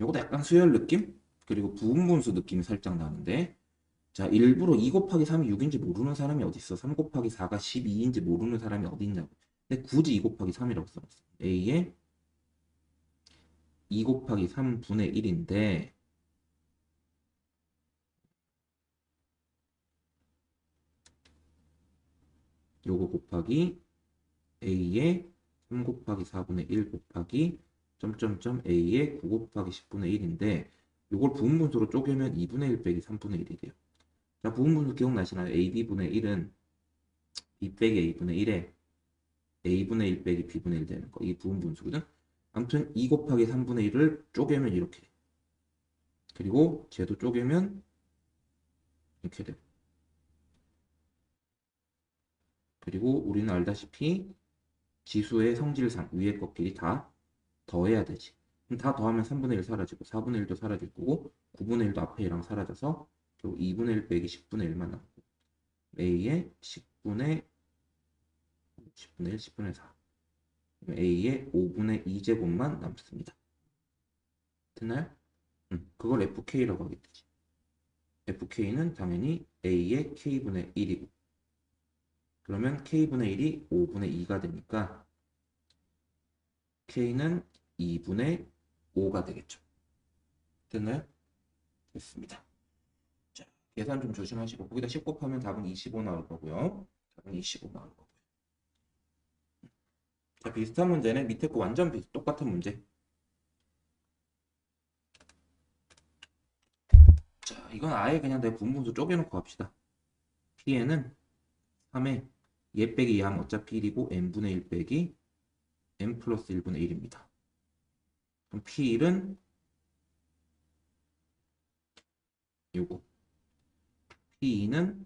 요것도 약간 수열 느낌? 그리고 부분분수 느낌이 살짝 나는데, 자, 일부러 2 곱하기 3이 6인지 모르는 사람이 어디 있어? 3 곱하기 4가 12인지 모르는 사람이 어디 있냐고. 근데 굳이 2 곱하기 3이라고 써놨어. A에 2 곱하기 3분의 1인데, 요거 곱하기 A에 3 곱하기 4분의 1 곱하기 점점점 A에 9 곱하기 10분의 1인데, 요걸 부분분수로 쪼개면 2분의 1 빼기 3분의 1이 돼요. 자, 부분분수 기억나시나요? AB분의 1은 B 빼기 A분의 1에 A분의 1 빼기 B분의 1 되는 거. 이게 부분분수거든? 아무튼 2 곱하기 3분의 1을 쪼개면 이렇게 돼. 그리고 쟤도 쪼개면 이렇게 되고. 그리고 우리는 알다시피 지수의 성질상 위에 것끼리 다 더해야 되지. 그럼 다 더하면 3분의 1 사라지고 4분의 1도 사라질 거고 9분의 1도 앞에 얘랑 사라져서 결국 2분의 1 빼기 10분의 1만 남고 A의 10분의 1, 10분의 4. A의 5분의 2제곱만 남습니다. 됐나요? 그걸 FK라고 하겠지. FK는 당연히 A의 K분의 1이고 그러면 K분의 1이 5분의 2가 되니까 K는 2분의 5가 되겠죠. 됐나요? 됐습니다. 자, 계산 좀 조심하시고 거기다 10 곱하면 답은 25 나올 거고요. 답은 25 나올 거고요. 자, 비슷한 문제는 밑에 거 완전 똑같은 문제. 자, 이건 아예 그냥 내 분분수 쪼개놓고 합시다. P에는 3에 얘 빼기 얘 하면 어차피 1이고 n분의 1 빼기 n 플러스 1분의 1입니다. 그럼 P1은 요거 P2는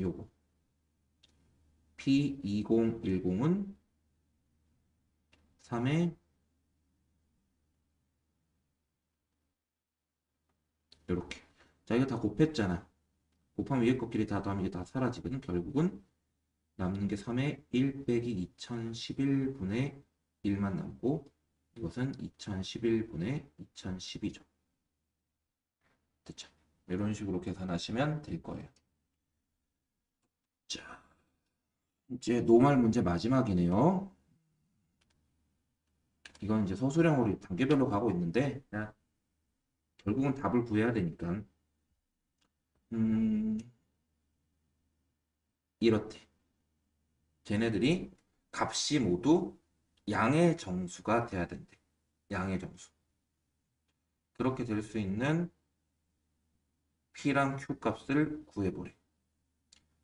요거 P2010은 3에 요렇게. 자, 이거 다 곱했잖아. 곱하면 위에 것끼리 다 더하면 이게 다 사라지거든. 결국은 남는 게 3에 1 빼기 2011분의 1만 남고 이것은 2011분의 2012죠. 됐죠? 이런 식으로 계산하시면 될 거예요. 자, 이제 노말 문제 마지막이네요. 이건 이제 서술형으로 단계별로 가고 있는데 그냥 결국은 답을 구해야 되니까 음, 이렇대. 쟤네들이 값이 모두 양의 정수가 돼야 된대. 양의 정수. 그렇게 될 수 있는 P랑 Q 값을 구해보래.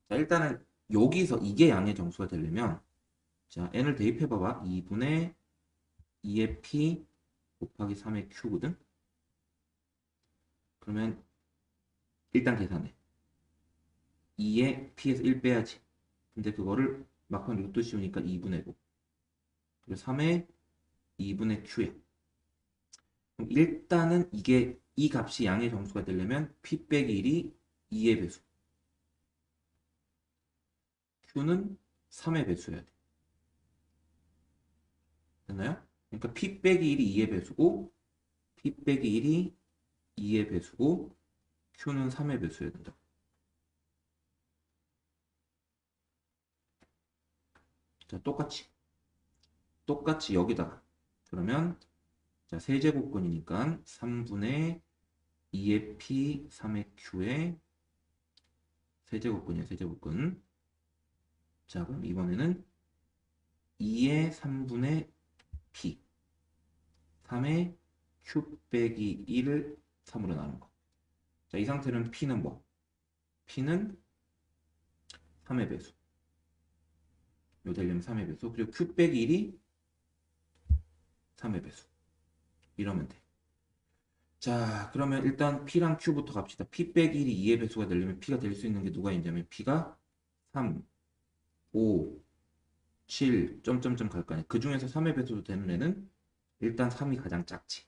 자, 일단은 여기서 이게 양의 정수가 되려면 자, n을 대입해봐봐. 2분의 2의 P 곱하기 3의 Q거든? 그러면 일단 계산해. 2의 P에서 1 빼야지. 근데 그거를 막판 루트 씌우니까 2분의 5. 그리고 3의 2분의 Q야. 그럼 일단은 이게 이 값이 양의 정수가 되려면 P 빼기 1이 2의 배수. Q는 3의 배수여야 돼. 됐나요? 그러니까 P 빼기 1이 2의 배수고 P 빼기 1이 2의 배수고 Q는 3의 배수여야 된다. 자, 똑같이 여기다가 그러면 자, 세제곱근이니까 3분의 2의 P, 3의 Q의 세제곱근이에요. 세제곱근. 자, 그럼 이번에는 2의 3분의 P, 3의 Q 빼기 1을 3으로 나눈 거. 자, 이 상태는 P는 뭐? P는 3의 배수. 요 되려면 3의 배수. 그리고 Q 빼기 1이 3의 배수. 이러면 돼. 자, 그러면 일단 P랑 Q부터 갑시다. P 빼기 1이 2의 배수가 되려면 P가 될 수 있는 게 누가 있냐면 P가 3, 5, 7, 점점점 갈 거 아니야. 그 중에서 3의 배수도 되는 애는 일단 3이 가장 작지.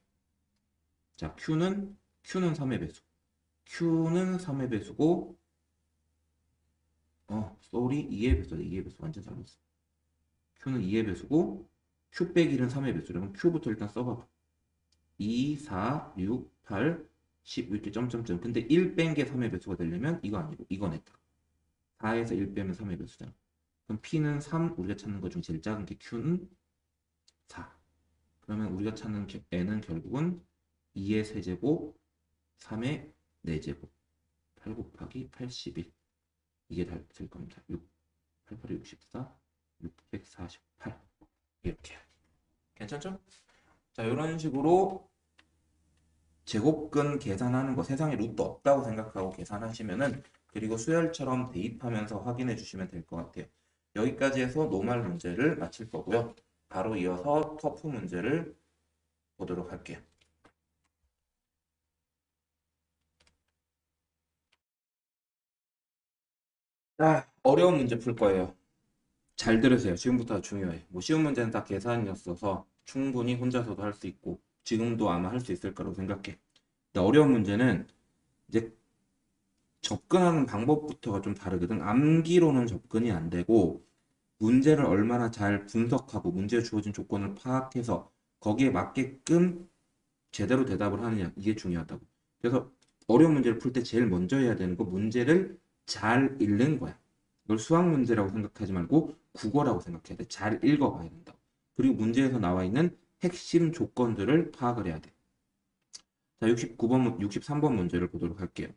자, Q는 3의 배수. Q는 3의 배수고, sorry, 2의 배수다. 2의 배수 완전 잘못했어. Q는 2의 배수고, Q 빼기 1은 3의 배수라면 Q부터 일단 써봐봐. 2, 4, 6, 8, 10 이렇게 점점점. 근데 1 뺀 게 3의 배수가 되려면 이거 아니고 이거 냈다. 4에서 1 빼면 3의 배수잖아. 그럼 P는 3, 우리가 찾는 것 중 제일 작은 게 Q는 4. 그러면 우리가 찾는 N은 결국은 2의 세제곱, 3의 4제곱, 8 곱하기 81. 이게 다 될 겁니다. 6, 8, 8, 64, 648. 이렇게. 괜찮죠? 자, 이런 식으로 제곱근 계산하는 거 세상에 루트 없다고 생각하고 계산하시면은 그리고 수열처럼 대입하면서 확인해 주시면 될 것 같아요. 여기까지 해서 노말 문제를 마칠 거고요. 바로 이어서 터프 문제를 보도록 할게요. 어려운 문제 풀 거예요. 잘 들으세요. 지금부터 중요해. 뭐 쉬운 문제는 다 계산이었어서 충분히 혼자서도 할 수 있고 지금도 아마 할 수 있을 거라고 생각해. 근데 어려운 문제는 이제 접근하는 방법부터가 좀 다르거든. 암기로는 접근이 안 되고 문제를 얼마나 잘 분석하고 문제에 주어진 조건을 파악해서 거기에 맞게끔 제대로 대답을 하느냐 이게 중요하다고. 그래서 어려운 문제를 풀 때 제일 먼저 해야 되는 거 문제를 잘 읽는 거야. 이걸 수학 문제라고 생각하지 말고 국어라고 생각해야 돼. 잘 읽어봐야 된다. 그리고 문제에서 나와 있는 핵심 조건들을 파악을 해야 돼. 자, 63번 문제를 보도록 할게요.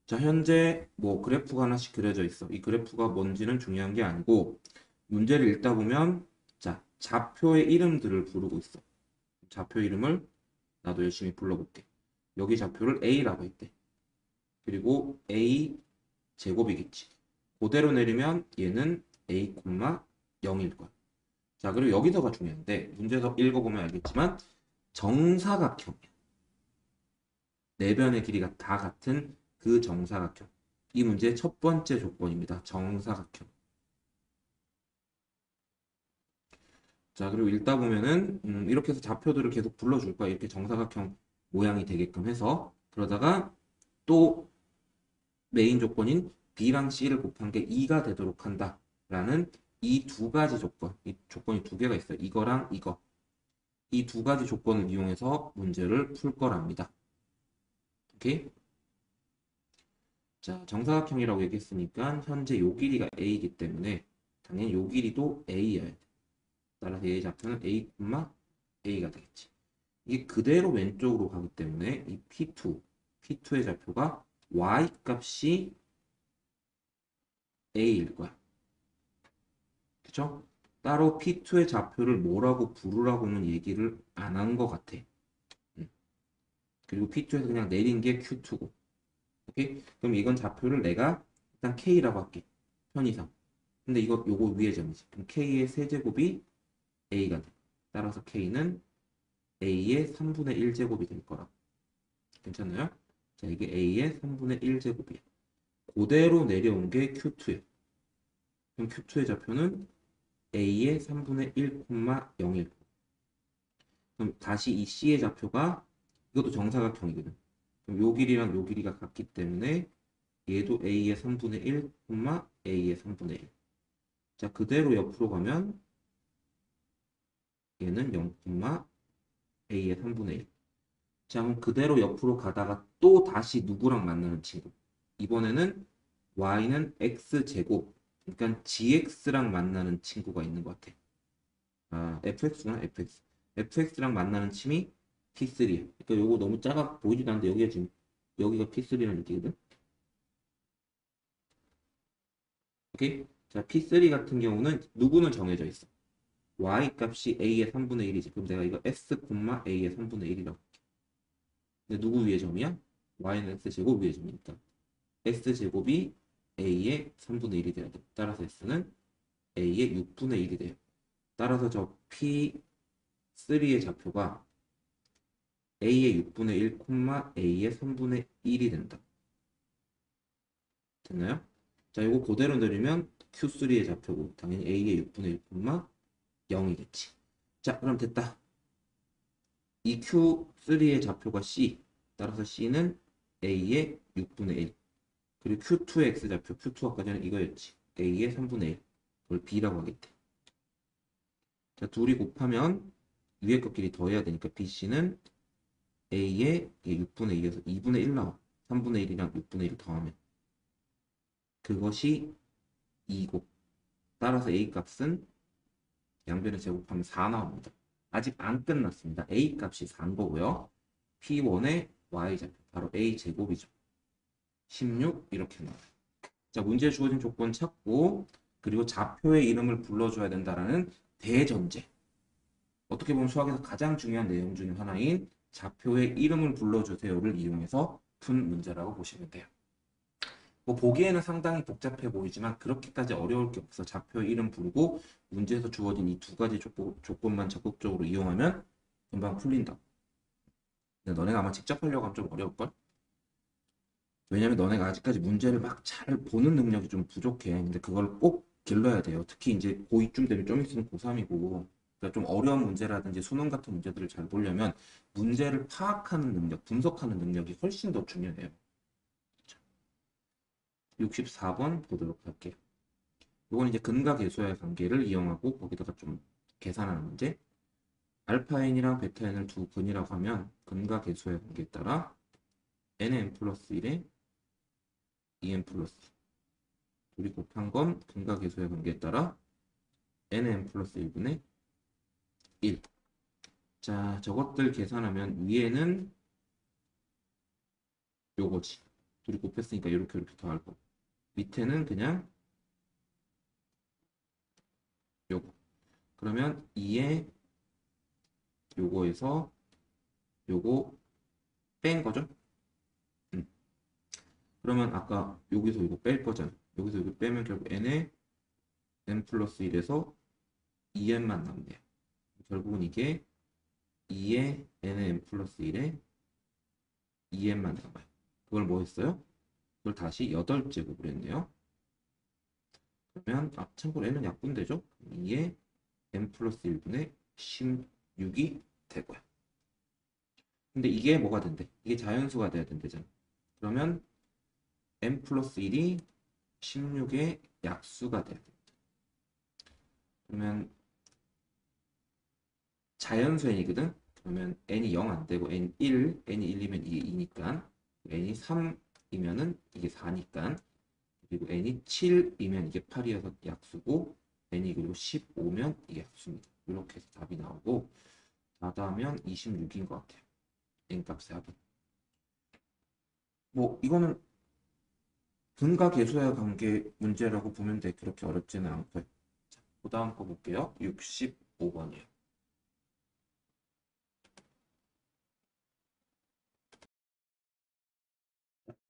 자, 현재 뭐 그래프가 하나씩 그려져 있어. 이 그래프가 뭔지는 중요한 게 아니고 문제를 읽다 보면 자, 좌표의 이름들을 부르고 있어. 좌표 이름을 나도 열심히 불러볼게. 여기 좌표를 A라고 했대. 그리고 A 제곱이겠지. 그대로 내리면 얘는 A, 0일 거야. 자, 그리고 여기서가 중요한데 문제에서 읽어보면 알겠지만 정사각형이야. 네 변의 길이가 다 같은 그 정사각형. 이 문제의 첫 번째 조건입니다. 정사각형. 자, 그리고 읽다 보면은 이렇게 해서 좌표들을 계속 불러줄 거야. 이렇게 정사각형 모양이 되게끔 해서 그러다가 또 메인 조건인 B랑 C를 곱한 게 2가 되도록 한다라는 이 두 가지 조건, 이 조건이 두 개가 있어요. 이거랑 이거. 이 두 가지 조건을 이용해서 문제를 풀 거랍니다. 오케이? 자, 정사각형이라고 얘기했으니까 현재 요 길이가 A이기 때문에 당연히 요 길이도 A여야 돼. 따라서 얘의 좌표는 A, A가 되겠지. 이게 그대로 왼쪽으로 가기 때문에 이 P2의 좌표가 Y 값이 A일 거야. 그쵸? 따로 P2의 좌표를 뭐라고 부르라고는 얘기를 안 한 것 같아. 그리고 P2에서 그냥 내린 게 Q2고. 오케이? 그럼 이건 좌표를 내가 일단 K라고 할게. 편의상. 근데 요거 위의 점이지. 그럼 K의 세제곱이 A가 돼. 따라서 K는 A의 3분의 1제곱이 될 거라. 괜찮나요? 자, 이게 A의 3분의 1제곱이야. 그대로 내려온 게 Q2야. 그럼 Q2의 좌표는 A의 3분의 1, 0일. 그럼 다시 이 C의 좌표가 이것도 정사각형이거든. 그럼 요 길이랑 요 길이가 같기 때문에 얘도 A의 3분의 1, A의 3분의 1. 자, 그대로 옆으로 가면 얘는 0, A의 3분의 1. 자, 그럼 그대로 옆으로 가다가 또 다시 누구랑 만나는 친구. 이번에는 Y는 X제곱. 그러니까 GX랑 만나는 친구가 있는 것 같아. 아, FX구나, FX. FX랑 만나는 침이 T3. 그러니까 요거 너무 작아 보이지도 않는데 여기가 지금 여기가 P3라는 얘기거든. 오케이? 자, P3 같은 경우는 누구는 정해져 있어. y 값이 a의 3분의 1이지. 그럼 내가 이거 s, a의 3분의 1이라고. 근데 누구 위의 점이야? y는 x제곱 위의 점이니까. s제곱이 a의 3분의 1이 돼야 돼. 따라서 s는 a의 6분의 1이 돼요. 따라서 저 P3의 좌표가 a의 6분의 1, a의 3분의 1이 된다. 됐나요? 자, 이거 그대로 내리면 Q3의 좌표고 당연히 a의 6분의 1, 0이겠지. 자, 그럼 됐다. 이 Q3의 좌표가 C. 따라서 C는 a의 6분의 1. 그리고 Q2의 x좌표, Q2 아까 전에 이거였지. a의 3분의 1. 그걸 b라고 하겠대. 자, 둘이 곱하면 위에 것끼리 더해야 되니까 BC는 A의 6분의 1에서 2분의 1 나와. 3분의 1이랑 6분의 1을 더하면. 그것이 2곱. 따라서 A 값은 양변을 제곱하면 4 나옵니다. 아직 안 끝났습니다. A 값이 4인 거고요. P1의 Y좌표, 바로 A 제곱이죠. 16 이렇게 나와요. 자, 문제에 주어진 조건 찾고 그리고 좌표의 이름을 불러줘야 된다라는 대전제. 어떻게 보면 수학에서 가장 중요한 내용 중에 하나인 좌표의 이름을 불러주세요를 이용해서 푼 문제라고 보시면 돼요. 뭐 보기에는 상당히 복잡해 보이지만 그렇게까지 어려울 게 없어. 좌표의 이름 부르고 문제에서 주어진 이 두 가지 조건만 적극적으로 이용하면 금방 풀린다. 근데 너네가 아마 직접 하려고 하면 좀 어려울걸? 왜냐면 너네가 아직까지 문제를 막 잘 보는 능력이 좀 부족해. 근데 그걸 꼭 길러야 돼요. 특히 이제 고2쯤 되면 좀 있으면 고3이고 그러니까 좀 어려운 문제라든지 수능 같은 문제들을 잘 보려면 문제를 파악하는 능력, 분석하는 능력이 훨씬 더 중요해요. 64번 보도록 할게요. 이건 이제 근과 계수의 관계를 이용하고 거기다가 좀 계산하는 문제. 알파 n이랑 베타 n을 두 근이라고 하면 근과 계수의 관계에 따라 nn 플러스 1에 2n 플러스 둘이 곱한 건 근과 계수의 관계에 따라 nn 플러스 1분의 1. 자, 저것들 계산하면 위에는 요거지. 둘이 곱했으니까 이렇게 더할 거. 밑에는 그냥 요거. 그러면 2에 요거에서 요거 뺀 거죠? 그러면 아까 여기서 이거 뺄 거잖아. 여기서 이거 빼면 결국 n에 n 플러스 1에서 2n만 남네요. 결국은 이게 2에 n에 n 플러스 1에 2n만 남아요. 그걸 뭐 했어요? 그걸 다시 8제곱을 했네요. 그러면 참고로 n은 약분되죠? 2에 n 플러스 1분의 16이 되고요. 근데 이게 뭐가 된대? 이게 자연수가 돼야 된대잖아. 그러면 n 플러스 1이 16의 약수가 돼야 됩니다. 그러면 자연수 n이거든? 그러면 n이 0 안 되고 n 1, n이 1이면 이게 2니까 n이 3이면은 이게 4니까 그리고 n이 7이면 이게 8이어서 약수고 n이 그리고 15면 이게 약수입니다. 이렇게 해서 답이 나오고 4다하면 26인 것 같아요. n 값의 합은. 뭐 이거는 근과 계수의 관계 문제라고 보면 돼. 그렇게 어렵지는 않고요. 자, 그 다음 거 볼게요. 65번이에요.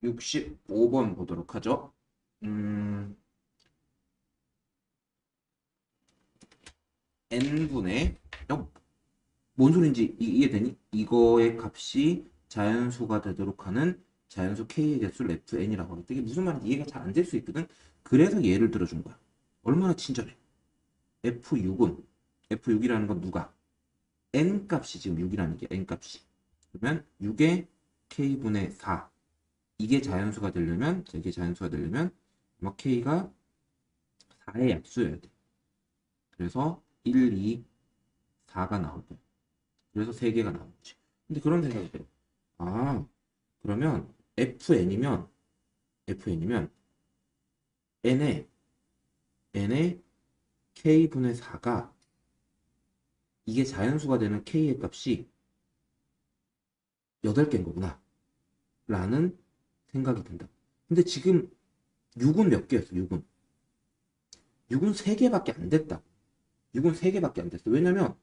65번 보도록 하죠. n분의 뭔 소린지 이해되니? 이거의 값이 자연수가 되도록 하는 자연수 k의 개수를 fn이라고 하거든. 이게 무슨 말인지 이해가 잘 안 될 수 있거든. 그래서 예를 들어준 거야. 얼마나 친절해. f6이라는 건 누가? n 값이 지금 6이라는 게 n 값이. 그러면 6의 k분의 4. 이게 자연수가 되려면 아마 k가 4의 약수여야 돼. 그래서 1, 2, 4가 나오고 그래서 3개가 나온 거지. 근데 그런 생각이 들어. 아, 그러면 fn이면 n의 k분의 4가 이게 자연수가 되는 k의 값이 8개인 거구나. 라는 생각이 든다. 근데 지금 6은 몇 개였어? 6은 3개밖에 안 됐다. 6은 3개밖에 안 됐어. 왜냐면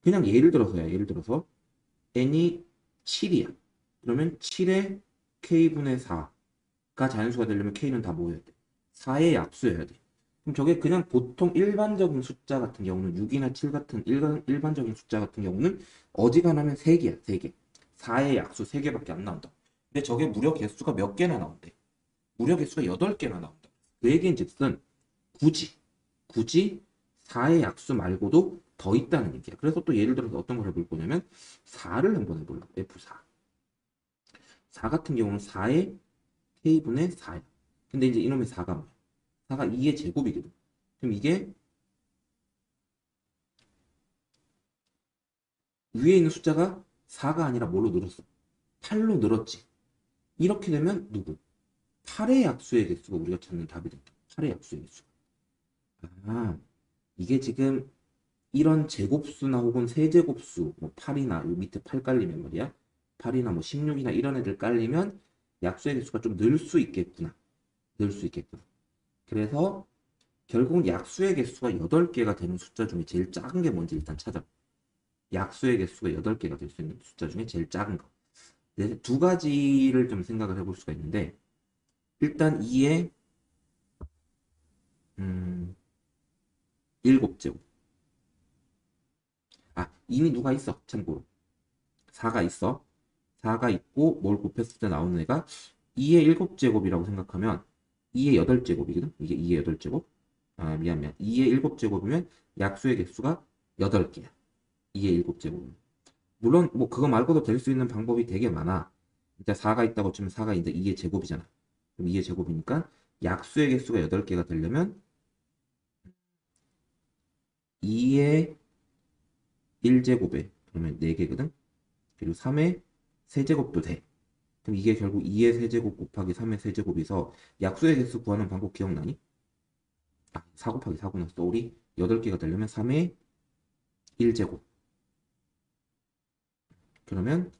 그냥 예를 들어서 n이 7이야. 그러면 7에 k분의 4가 자연수가 되려면 k는 다 뭐여야 돼? 4의 약수여야 돼. 그럼 저게 그냥 보통 일반적인 숫자 같은 경우는 6이나 7 같은 일반적인 숫자 같은 경우는 어지간하면 3개야, 3개. 4의 약수 3개밖에 안 나온다. 근데 저게 무려 개수가 몇 개나 나온대? 무려 개수가 8개나 나온다. 그 얘기인즉슨 굳이 4의 약수 말고도 더 있다는 얘기야. 그래서 또 예를 들어서 어떤 걸 해볼 거냐면 4를 한번 해보려고. F4. 4 같은 경우는 4의 k분의 4야. 근데 이제 이놈의 4가 뭐야? 4가 2의 제곱이거든. 그럼 이게 위에 있는 숫자가 4가 아니라 뭘로 늘었어? 8로 늘었지. 이렇게 되면 누구? 8의 약수의 개수가 우리가 찾는 답이 된다. 8의 약수의 개수. 아, 이게 지금 이런 제곱수나 혹은 세제곱수, 뭐 8이나 요 밑에 8 깔리면 말이야. 8이나 뭐 16이나 이런 애들 깔리면 약수의 개수가 좀 늘 수 있겠구나. 늘 수 있겠구나. 그래서 결국은 약수의 개수가 8개가 되는 숫자 중에 제일 작은 게 뭔지 일단 찾아. 약수의 개수가 8개가 될 수 있는 숫자 중에 제일 작은 거. 네, 두 가지를 좀 생각을 해볼 수가 있는데 일단 2의 7제곱. 아, 이미 누가 있어. 참고로. 4가 있어. 4가 있고 뭘 곱했을 때 나오는 애가 2의 7제곱이라고 생각하면 2의 8제곱이거든. 이게 2의 8제곱. 아, 미안. 2의 7제곱이면 약수의 개수가 8개야. 2의 7제곱은. 물론 뭐 그거 말고도 될 수 있는 방법이 되게 많아. 일단 4가 있다고 치면 4가 이제 2의 제곱이잖아. 그럼 2의 제곱이니까 약수의 개수가 8개가 되려면 2의 1제곱에 그러면 4개거든. 그리고 3의 세제곱도 돼. 그럼 이게 결국 2의 세제곱 곱하기 3의 세제곱에서 약수의 개수 구하는 방법 기억나니? 아, 4 곱하기 4구나. 쏘리. 8개가 되려면 3의 1제곱. 그러면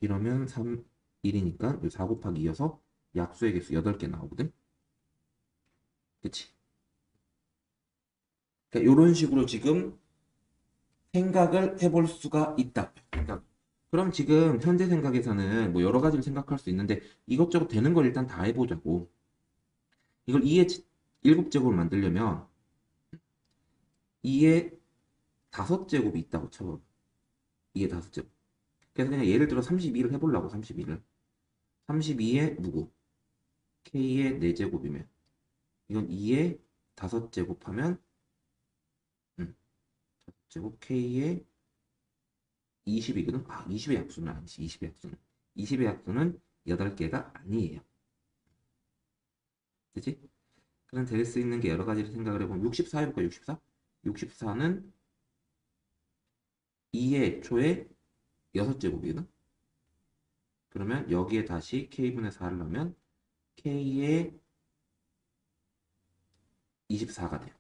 이러면 3, 1이니까 4 곱하기 2여서 약수의 개수 8개 나오거든. 그치? 그러니까 이런 식으로 지금 생각을 해볼 수가 있다. 생각. 그럼 지금 현재 생각에서는 뭐 여러 가지를 생각할 수 있는데 이것저것 되는 걸 일단 다 해보자고. 이걸 2의 7제곱을 만들려면 2의 5제곱이 있다고 쳐봐. 2의 5제곱. 그래서 그냥 예를 들어 32를 해보려고 32를. 32의 누구? K의 4제곱이면 이건 2의 5제곱하면 제곱 K의 20이거든. 아, 20의 약수는 아니지. 20의 약수는. 20의 약수는 8개가 아니에요. 그치? 그럼 될 수 있는 게 여러 가지를 생각을 해보면 64 해볼까? 64? 64는 2의 초에 6제곱이거든. 그러면 여기에 다시 K분의 4를 넣으면 K의 24가 돼요.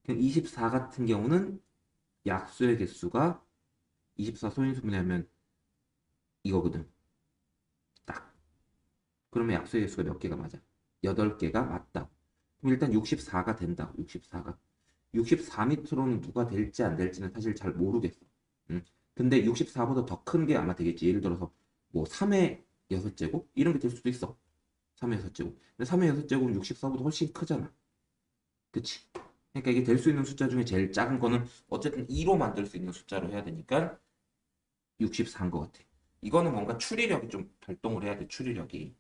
그럼 24 같은 경우는 약수의 개수가 24 소인수분해하면 이거거든. 딱. 그러면 약수의 개수가 몇 개가 맞아? 8개가 맞다. 그럼 일단 64가 된다. 64가. 64 밑으로는 누가 될지 안 될지는 사실 잘 모르겠어. 응? 근데 64보다 더 큰 게 아마 되겠지. 예를 들어서 뭐 3의 6제곱? 이런 게 될 수도 있어. 3의 6제곱. 근데 3의 6제곱은 64보다 훨씬 크잖아. 그치? 그러니까 이게 될 수 있는 숫자 중에 제일 작은 거는 어쨌든 2로 만들 수 있는 숫자로 해야 되니까 64인 것 같아. 이거는 뭔가 추리력이 좀 발동을 해야 돼, 추리력이.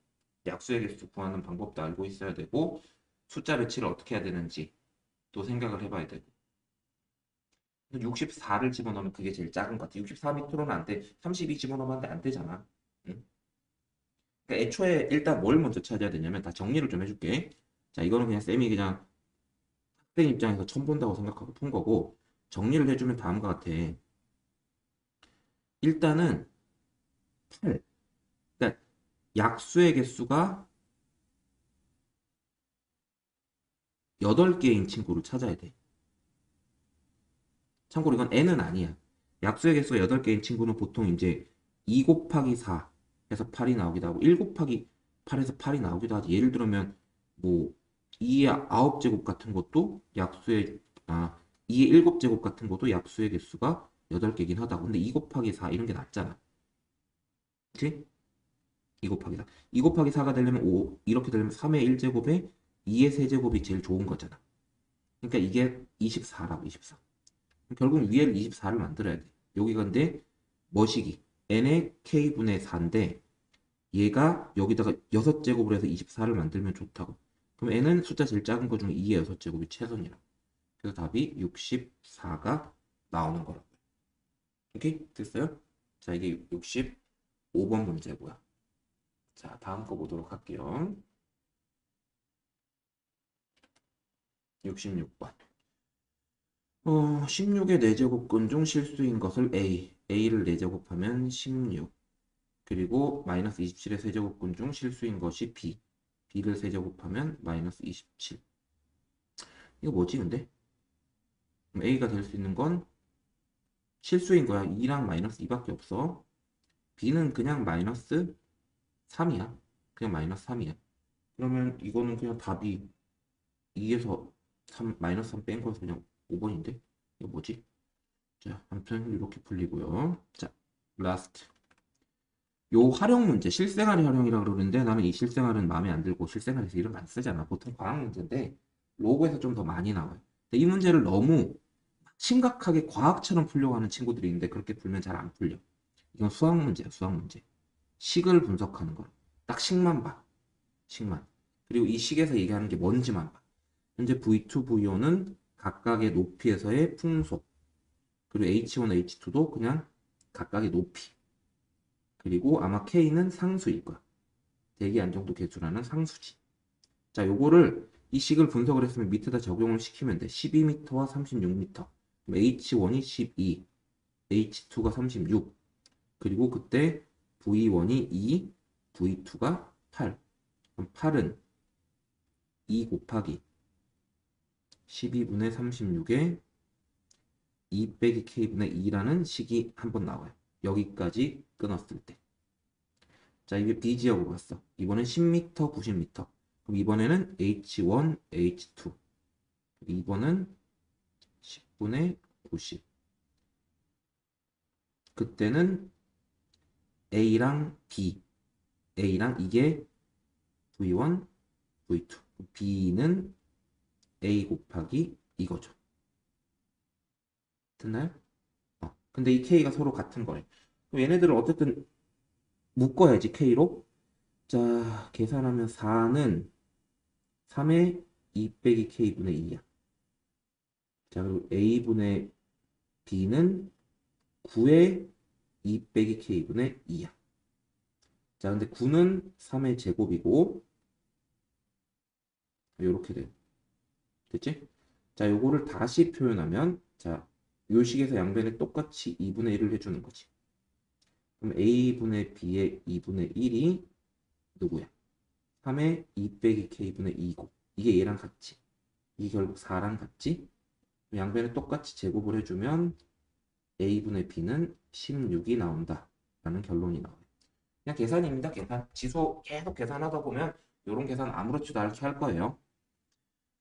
약수의 개수 구하는 방법도 알고 있어야 되고, 숫자 배치를 어떻게 해야 되는지 또 생각을 해봐야 되고. 64를 집어넣으면 그게 제일 작은 것 같아. 64 밑으로는 안 돼. 32 집어넣으면 안 되잖아. 응? 그러니까 애초에 일단 뭘 먼저 찾아야 되냐면, 다 정리를 좀 해줄게. 자, 이거는 그냥 쌤이 그냥 학생 입장에서 처음 본다고 생각하고 푼 거고, 정리를 해주면 다음과 같아. 일단은 8. 그러니까 약수의 개수가 8개인 친구를 찾아야 돼. 참고로 이건 n은 아니야. 약수의 개수가 8개인 친구는 보통 이제 2 곱하기 4 해서 8이 나오기도 하고 1 곱하기 8에서 8이 나오기도 하지. 예를 들면 뭐 2의 9제곱 같은 것도 약수의 2의 7제곱 같은 것도 약수의 개수가 8개긴 하다. 근데 2 곱하기 4 이런 게 낫잖아. 그치? 2 곱하기 4. 2 곱하기 4가 되려면 5 이렇게 되려면 3의 1제곱에 2의 세제곱이 제일 좋은 거잖아. 그러니까 이게 24라고 24. 결국 위에를 24를 만들어야 돼. 여기가 근데 뭐시기? n의 k분의 4인데 얘가 여기다가 6제곱을 해서 24를 만들면 좋다고. 그럼 n은 숫자 제일 작은 거 중에 2의 6제곱이 최선이라. 그래서 답이 64가 나오는 거라고요. 오케이? 됐어요? 자, 이게 65번 문제고요. 자, 다음 거 보도록 할게요. 66번. 16의 4제곱근 중 실수인 것을 A를 4제곱하면 16. 그리고 마이너스 27의 세제곱근 중 실수인 것이 B를 세제곱하면 마이너스 27. 이거 뭐지 근데? 그럼 A가 될 수 있는 건 실수인 거야. 2랑 마이너스 2밖에 없어. B는 그냥 마이너스 3이야. 그냥 마이너스 3이야. 그러면 이거는 그냥 답이 2에서 3, 마이너스 3 뺀 거에서 그냥 5번인데? 이거 뭐지? 자, 아무튼 이렇게 풀리고요. 자, 라스트. 요 활용 문제, 실생활의 활용이라고 그러는데 나는 이 실생활은 마음에 안 들고 실생활에서 이런 거 안 쓰잖아. 보통 과학 문제인데 로고에서 좀 더 많이 나와요. 근데 이 문제를 너무 심각하게 과학처럼 풀려고 하는 친구들이 있는데 그렇게 풀면 잘 안 풀려. 이건 수학 문제야, 수학 문제. 식을 분석하는 거. 딱 식만 봐. 식만. 그리고 이 식에서 얘기하는 게 뭔지만 봐. 현재 V2, V1은 각각의 높이에서의 풍속. 그리고 H1, H2도 그냥 각각의 높이. 그리고 아마 K는 상수일 거야. 대기 안정도 계수라는 상수지. 자, 요거를 이 식을 분석을 했으면 밑에다 적용을 시키면 돼. 12m와 36m. 그럼 H1이 12, H2가 36. 그리고 그때 V1이 2, V2가 8. 그럼 8은 2 곱하기 12분의 36에 2 빼기 K분의 2라는 식이 한번 나와요. 여기까지 끊었을 때. 자, 이게 B지역으로 갔어. 이번엔 10m, 90m. 그럼 이번에는 H1, H2. 2번은 10분의 90. 그때는 A랑 B. A랑 이게 V1, V2. B는 A 곱하기 이거죠. 됐나요? 근데 이 K가 서로 같은 거래. 그럼 얘네들을 어쨌든 묶어야지, K로. 자, 계산하면 4는 3의 2 빼기 K분의 2야. 자, 그리고 A분의 B는 9의 2 빼기 K분의 2야. 자, 근데 9는 3의 제곱이고, 이렇게 돼. 됐지? 자, 요거를 다시 표현하면, 자, 요 식에서 양변에 똑같이 2분의 1을 해주는 거지. 그럼 A분의 B의 2분의 1이 누구야? 3의 2 빼기 K분의 2고, 이게 얘랑 같지? 이게 결국 4랑 같지? 양변에 똑같이 제곱을 해주면 A분의 B는 16이 나온다. 라는 결론이 나와요. 그냥 계산입니다. 계산. 지수 계속 계산하다 보면 이런 계산 아무렇지도 않게 할 거예요.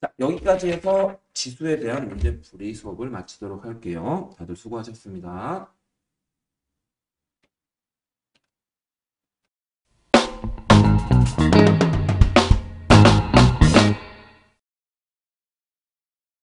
자, 여기까지 해서 지수에 대한 문제풀이 수업을 마치도록 할게요. 다들 수고하셨습니다.